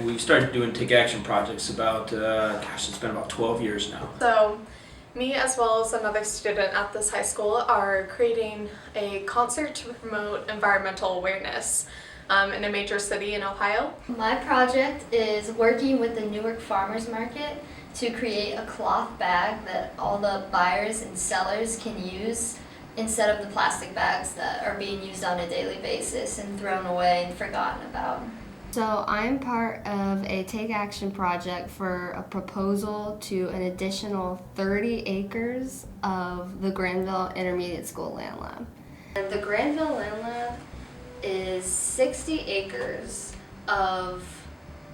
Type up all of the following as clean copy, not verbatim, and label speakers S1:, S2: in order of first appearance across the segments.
S1: We started doing Take Action projects about, it's been about 12 years now.
S2: So me as well as another student at this high school are creating a concert to promote environmental awareness in a major city in Ohio.
S3: My project is working with the Newark Farmers Market to create a cloth bag that all the buyers and sellers can use instead of the plastic bags that are being used on a daily basis and thrown away and forgotten about.
S4: So I'm part of a Take Action project for a proposal to an additional 30 acres of the Granville Intermediate School Land Lab.
S3: And the Granville Land Lab is 60 acres of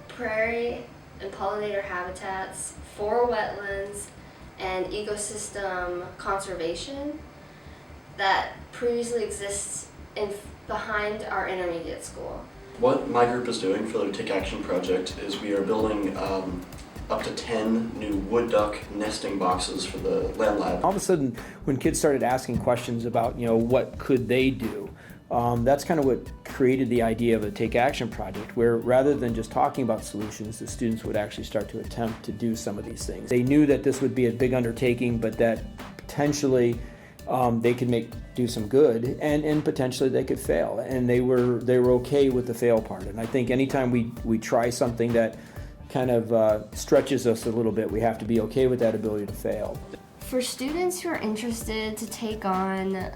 S3: prairie and pollinator habitats, 4 wetlands, and ecosystem conservation that previously exists behind our intermediate school.
S5: What my group is doing for the Take Action project is we are building up to 10 new wood duck nesting boxes for the land lab.
S1: All of a sudden, when kids started asking questions about, what could they do, that's kind of what created the idea of a Take Action project, where rather than just talking about solutions, the students would actually start to attempt to do some of these things. They knew that this would be a big undertaking, but that potentially they could do some good, and potentially they could fail, and they were okay with the fail part. And I think anytime we try something that kind of stretches us a little bit, we have to be okay with that ability to fail.
S4: For students who are interested to take on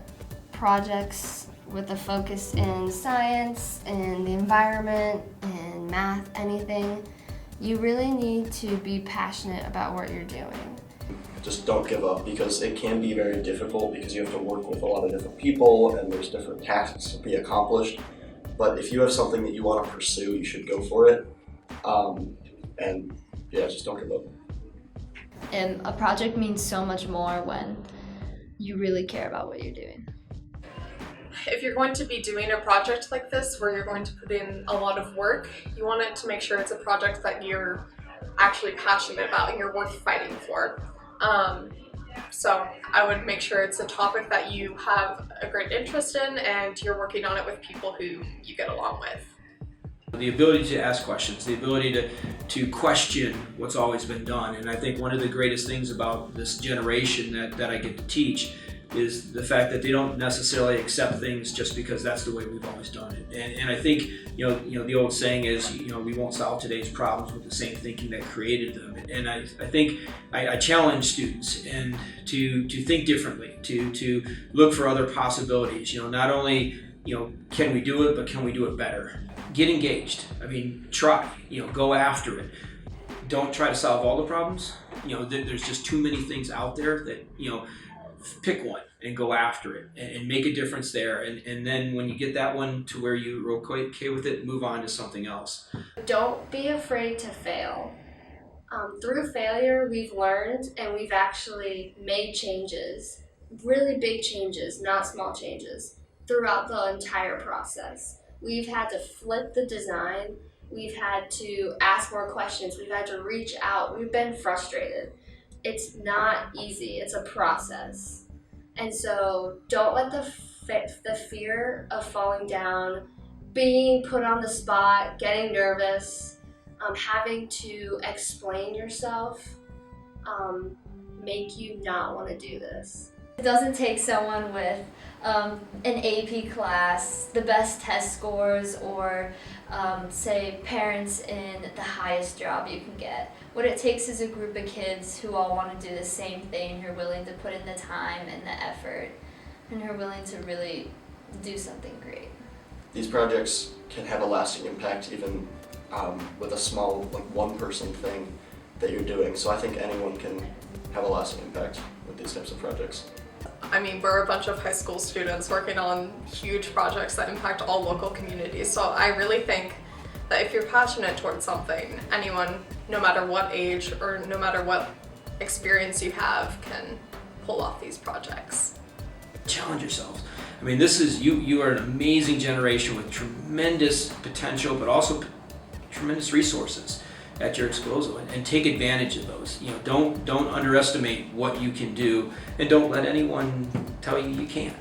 S4: projects with a focus in science, in the environment, in math, anything, you really need to be passionate about what you're doing.
S5: Just don't give up, because it can be very difficult because you have to work with a lot of different people and there's different tasks to be accomplished. But if you have something that you want to pursue, you should go for it. And yeah, just don't give up.
S3: And a project means so much more when you really care about what you're doing.
S2: If you're going to be doing a project like this where you're going to put in a lot of work, you want it to make sure it's a project that you're actually passionate about and you're worth fighting for. So I would make sure it's a topic that you have a great interest in and you're working on it with people who you get along with.
S1: The ability to ask questions, the ability to question what's always been done. And I think one of the greatest things about this generation that I get to teach is the fact that they don't necessarily accept things just because that's the way we've always done it. And I think, the old saying is, we won't solve today's problems with the same thinking that created them. And I think I challenge students and to think differently, to look for other possibilities. Not only, can we do it, but can we do it better? Get engaged. Try, go after it. Don't try to solve all the problems. There's just too many things out there that, pick one and go after it and make a difference there. And then when you get that one to where you're okay with it, move on to something else.
S3: Don't be afraid to fail. Through failure, we've learned and we've actually made changes, really big changes, not small changes, throughout the entire process. We've had to flip the design. We've had to ask more questions. We've had to reach out. We've been frustrated. It's not easy. It's a process. And so don't let the fear of falling down, being put on the spot, getting nervous, having to explain yourself, make you not want to do this. It doesn't take someone with an AP class, the best test scores, or say parents in the highest job you can get. What it takes is a group of kids who all want to do the same thing, who are willing to put in the time and the effort, and who are willing to really do something great.
S5: These projects can have a lasting impact even with a small, one-person thing that you're doing. So I think anyone can have a lasting impact with these types of projects.
S2: We're a bunch of high school students working on huge projects that impact all local communities. So I really think that if you're passionate towards something, anyone, no matter what age or no matter what experience you have, can pull off these projects.
S1: Challenge yourselves. This is, you are an amazing generation with tremendous potential, but also tremendous resources at your disposal, and take advantage of those. Don't underestimate what you can do, and don't let anyone tell you you can't.